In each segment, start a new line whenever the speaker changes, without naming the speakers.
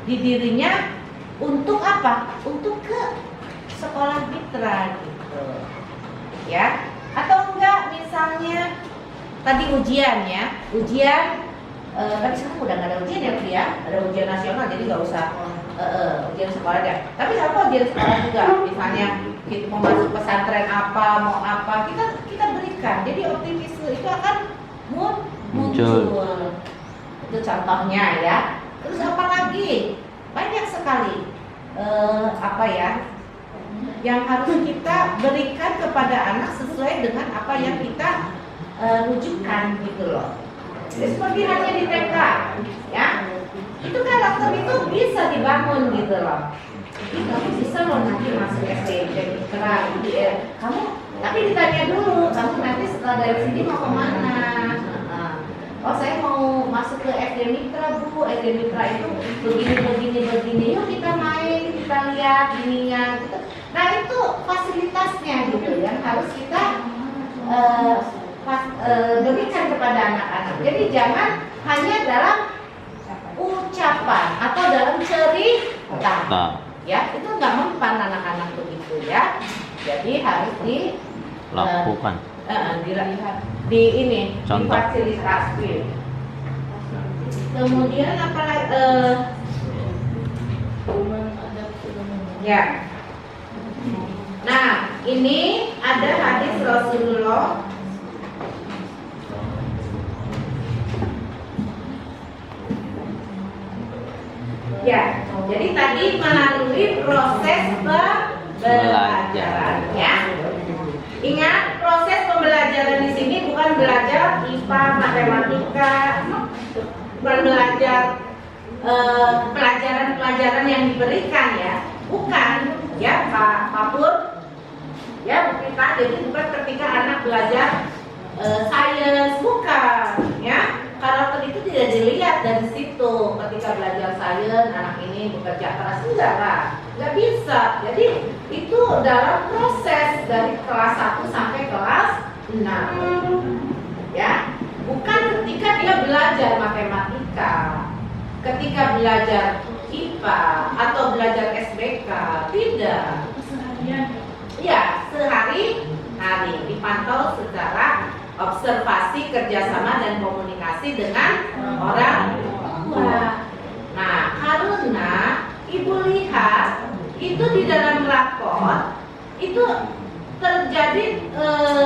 di dirinya untuk apa? Untuk ke sekolah mitra gitu. Ya. Atau enggak misalnya tadi ujian ya. Tapi sekarang udah nggak ada ujian ya, Pri, ya. Ada ujian nasional jadi nggak usah ujian sekolah deh. Tapi apa ujian sekolah juga? Misalnya kita mau masuk pesantren apa, mau apa, kita berikan. Jadi optimisme itu akan muncul. Itu contohnya ya. Terus apa lagi? Banyak sekali yang harus kita berikan kepada anak sesuai dengan apa yang kita rujukan gitu loh. Seperti halnya di TK, ya. Itu karakter itu bisa dibangun gitu loh. Kamu bisa loh nanti masuk SD, jadi mitra, kamu. Tapi ditanya dulu, kamu nanti setelah dari sini mau kemana? Oh saya mau masuk ke SD Mitra Bu, SD Mitra itu begini, yuk kita main, kita lihat ininya gitu. Nah itu fasilitasnya gitu yang harus kita berikan kepada anak-anak. Jadi jangan hanya dalam ucapan atau dalam cerita, ya itu nggak mempan anak-anak begitu ya. Jadi harus
dilakukan.
Difasilitasi. Kemudian apalagi ya. Nah, ini ada hadis Rasulullah ya. Jadi tadi melalui proses pembelajaran ya. Ingat, proses pembelajaran di sini bukan belajar IPA, matematika, bukan belajar pelajaran-pelajaran yang diberikan ya, bukan ya Pak Pur, ya kita. Jadi bukan ketika anak belajar sains, bukan ya. Karakter itu tidak dilihat dari situ. Ketika belajar sains, anak ini bekerja keras, enggak bisa. Jadi itu dalam proses dari kelas 1 sampai kelas 6 ya, bukan ketika dia belajar matematika, ketika belajar IPA atau belajar SBK, tidak ya, sehari-hari dipantau secara observasi, kerjasama dan komunikasi dengan orang tua. Nah, karena ibu lihat itu di dalam rapor itu terjadi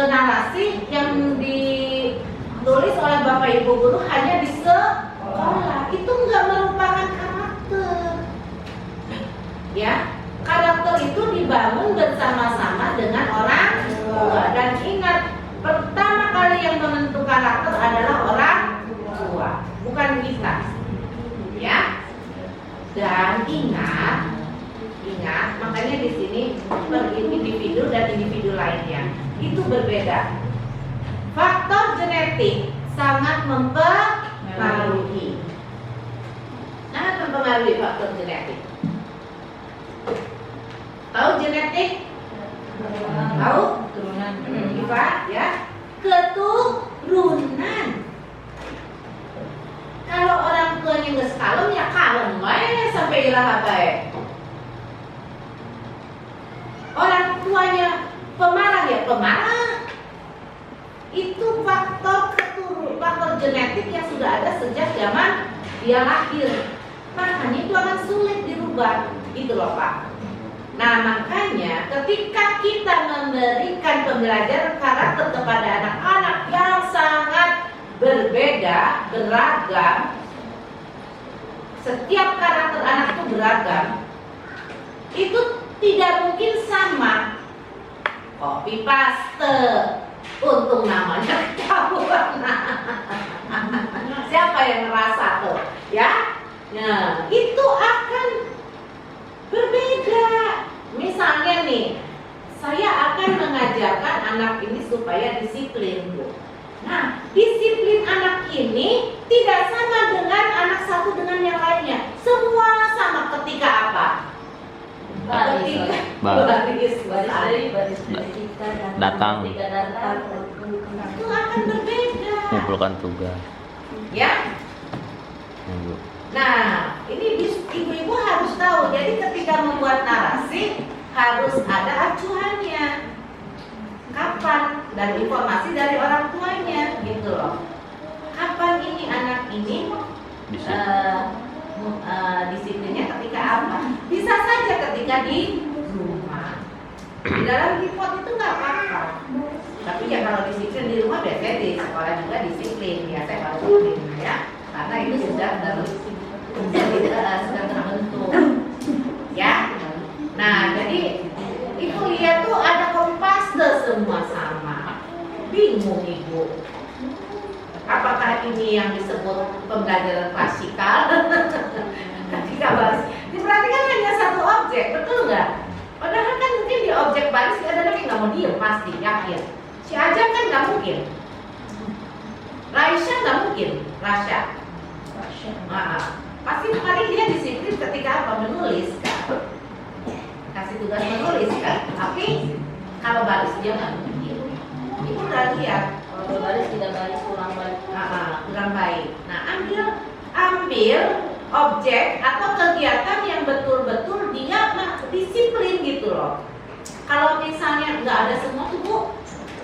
narasi yang ditulis oleh Bapak Ibu guru hanya di sekolah. Itu nggak merupakan karakter. Ya, karakter itu dibangun bersama-sama dengan orang tua. Dan ingat, pertama kali yang menentukan karakter adalah orang tua, bukan kita. Ya. Dan ingat, makanya di sini per individu dan individu lainnya itu berbeda. Faktor genetik sangat mempengaruhi. Sangat mempengaruhi faktor genetik. Tahu genetik? Tahu?
Keturunan.
Iva, ya. Keturunan. Kalau orang tuanya nggak kalem ya kalem, sampai ilaha baik. Orang tuanya pemarah ya pemarah. Itu faktor genetik yang sudah ada sejak zaman dia lahir. Makanya itu akan sulit dirubah. Itu loh Pak. Nah makanya ketika kita memberikan pembelajaran karakter kepada anak-anak yang sangat berbeda, beragam, setiap karakter anak itu beragam, itu tidak mungkin sama. Copy paste, untung namanya ketahuan. Siapa yang ngerasa tuh, ya? Nah, itu akan berbeda. Misalnya nih, saya akan mengajarkan anak ini supaya disiplin, Bu. Nah, disiplin anak ini tidak sama dengan anak satu dengan yang lainnya. Semua sama ketika apa? Baris dari kita
datang.
Itu akan berbeda.
Mengumpulkan tugas.
Ya. Nah, ini ibu-ibu harus tahu. Jadi ketika membuat narasi harus ada acuannya. Kapan dan informasi dari orang tuanya gitu loh. Kapan ini anak ini disiplinnya ketika apa? Bisa saja ketika di rumah. Di dalam report itu nggak apa-apa. Tapi ya kalau disiplin di rumah biasanya di sekolah juga disiplin. Biasanya kalau disiplin ya, karena itu sudah terbentuk. Ya. Nah, jadi ibu lihat tuh ada kompaste semua sama. Bingung ibu. Apakah ini yang disebut pembelajaran klasikal? Ketika baris, diperhatikan hanya satu objek, betul nggak? Padahal kan mungkin di objek baris ada lagi nggak mau diem, pasti yakin. Si Ajeng kan nggak mungkin. Raisya nggak mungkin, Rasya. Pasti paling dia disiplin ketika apa? Menulis kan. Kasih tugas menulis kan. Tapi kalau baris dia nggak mungkin. Ibu udah lihat.
Kalau baris tidak baris kurang baik.
Kurang baik. Nah, ambil objek atau kegiatan yang betul-betul dia disiplin gitu loh. Kalau misalnya nggak ada semua tuh Bu,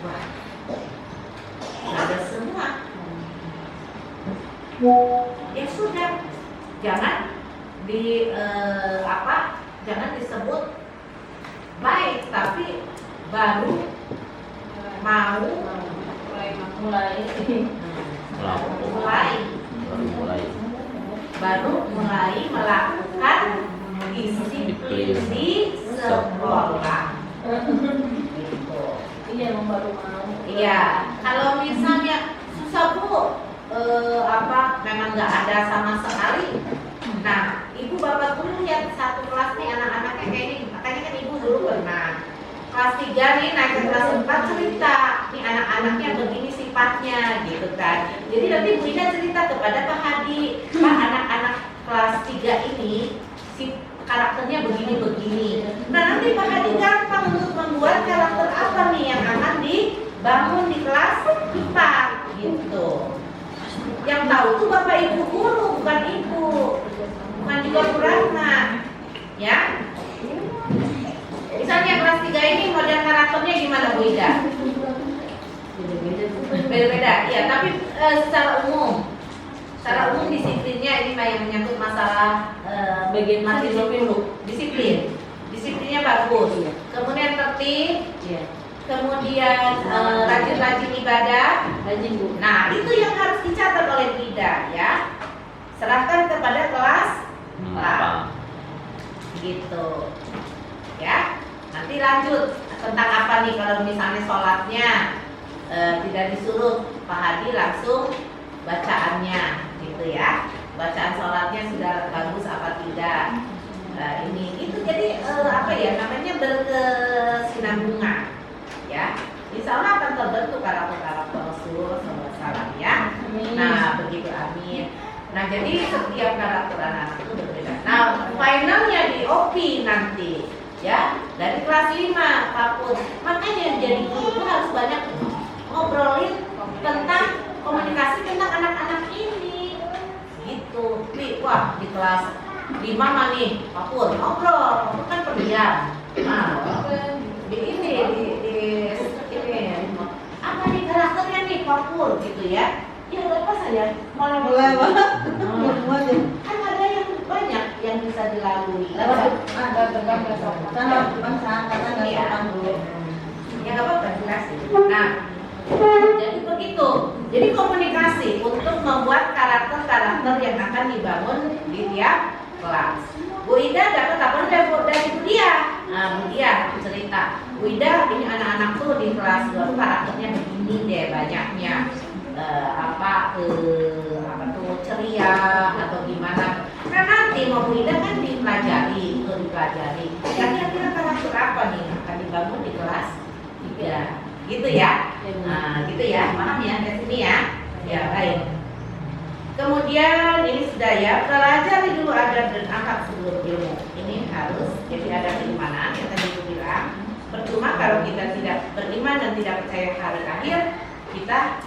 wah, nggak ada semua. Ya sudah, jangan jangan disebut baik, tapi baru mau mulai melakukan disiplin di sekolah. Gitu.
Iya, baru mau.
Iya, kalau misalnya susah Bu, memang nggak ada sama sekali. Nah, ibu bapak dulu lihat satu kelas nih anak-anaknya kayak ini, makanya kan ibu dulu pernah kelas 3 nih naik ke kelas 4 cerita, nih anak-anaknya begini sifatnya gitu kan. Jadi nanti Bu Ida cerita kepada Pak Hadi, Pak anak-anak kelas 3 ini si karakternya begini-begini. Nah nanti Pak Hadi gampang untuk membuat karakter apa nih yang akan dibangun di kelas 4 gitu. Yang tahu tuh Bapak Ibu guru, bukan ibu, bukan juga Bu Ratna, ya. Misalnya kelas 3 ini model karakternya gimana Bu Ida? Beda-beda, ya. Tapi secara umum disiplinnya ini yang menyangkut masalah bagian masih dulu. Disiplinnya bagus. Kemudian tertib, kemudian rajin-rajin ibadah. Nah itu yang harus dicatat oleh Bu Ida, ya. Serahkan kepada kelas 4, gitu, ya. Nanti lanjut tentang apa nih kalau misalnya sholatnya tidak disuruh Pak Hadi langsung bacaannya gitu ya. Bacaan sholatnya sudah bagus apa tidak. Ini itu jadi namanya berkesinambungan ya. Insya Allah akan terbentuk karakter Rasul SAW ya. Nah begitu, amin. Nah jadi setiap karakter anak itu berbeda. Nah finalnya di OP nanti ya dari kelas 5 Pak Put. Makanya jadi guru itu harus banyak ngobrolin tentang komunikasi tentang anak-anak ini gitu. Wah di kelas 5 mah nih Pak Put ngobrol kan pendiam. Nah di ini apa nih karakternya nih Pak Put gitu ya. Ya apa saya mulai kan ada yang banyak yang bisa dilalui. Ya nggak apa-apa jelasin. Nah, jadi begitu. Jadi komunikasi untuk membuat karakter-karakter yang akan dibangun di tiap kelas. Bu Ida dapat apa dari Bu Dia? Nah, Bu Dia cerita. Bu Ida ini anak-anak tuh di kelas 2 tuh karakternya begini deh banyaknya. Ceria atau gimana. Nah nanti mau Bu Ida kan dipelajari. Kira-kira karakter apa nih yang akan dibangun di kelas 3 gitu ya. Nah gitu ya, paham ya dari sini ya. Ya baik. Kemudian ini sudah ya, pelajari dulu adab dan akhlak sebelum ilmu. Ini harus, jadi ada keimanan yang tadi aku bilang. Percuma kalau kita tidak beriman dan tidak percaya hari akhir, kita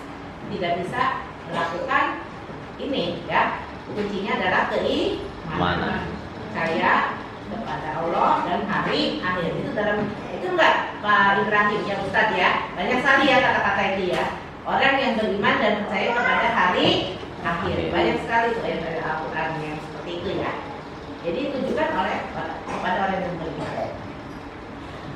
tidak bisa melakukan ini ya, kuncinya adalah keimanan, percaya kepada Allah dan hari akhir. Itu enggak Pak Ibrahim ya Ustadz ya, banyak sekali ya kata-kata itu ya. Orang yang beriman dan percaya kepada hari akhir, banyak sekali tuh yang dari Al-Quran yang seperti itu ya. Jadi ditujukan kepada orang yang beriman.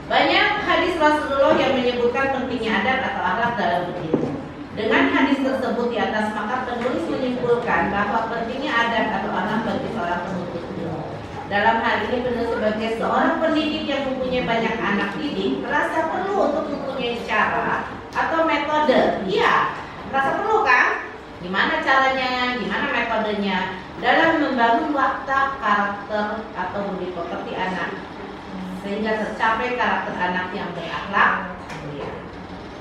Banyak hadis Rasulullah yang menyebutkan pentingnya adab atau akhlak dalam berilmu. Dengan hadis tersebut di atas, maka penulis menyimpulkan bahwa pentingnya adab atau akhlak bagi seorang penuntut ilmu. Dalam hal ini penulis sebagai seorang pendidik yang mempunyai banyak anak didik merasa perlu untuk mempunyai cara atau metode. Iya, merasa perlu kan? Gimana caranya, gimana metodenya dalam membangun watak, karakter atau budi pekerti anak sehingga tercapai karakter anak yang berakhlak mulia.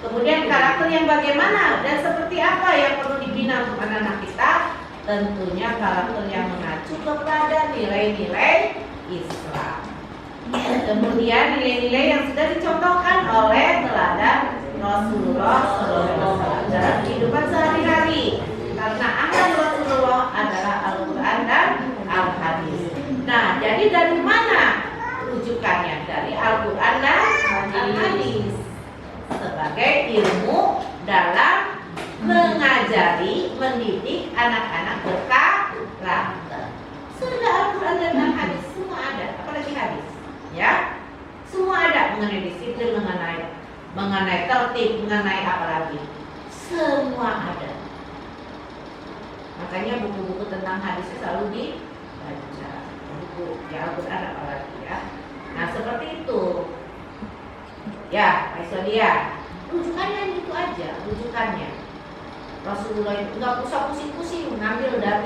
Kemudian karakter yang bagaimana dan seperti apa yang perlu dibina untuk anak-anak kita? Tentunya karakter yang mengacu kepada nilai-nilai Islam. Kemudian nilai-nilai yang sudah dicontohkan oleh teladan Rasulullah SAW dalam kehidupan sehari-hari. Karena amal Rasulullah adalah Al-Quran dan Al-Hadis. Nah, jadi dari mana rujukannya? Dari Al-Quran dan Al-Hadis sebagai ilmu dalam mengajari, mendidik anak-anak berkarakter. Sudah Al-Quran dan Al-Hadis semua ada, apalagi hadis, ya, semua ada mengenai disiplin, mengenai tertib, mengenai apalagi, semua ada. Makanya buku-buku tentang hadis selalu dibaca, buku ya Al-Quran apalagi ya. Nah seperti itu, ya Aisyah, rujukannya itu aja, rujukannya. Rasulullah itu nggak usah pusing-pusing ngambil dari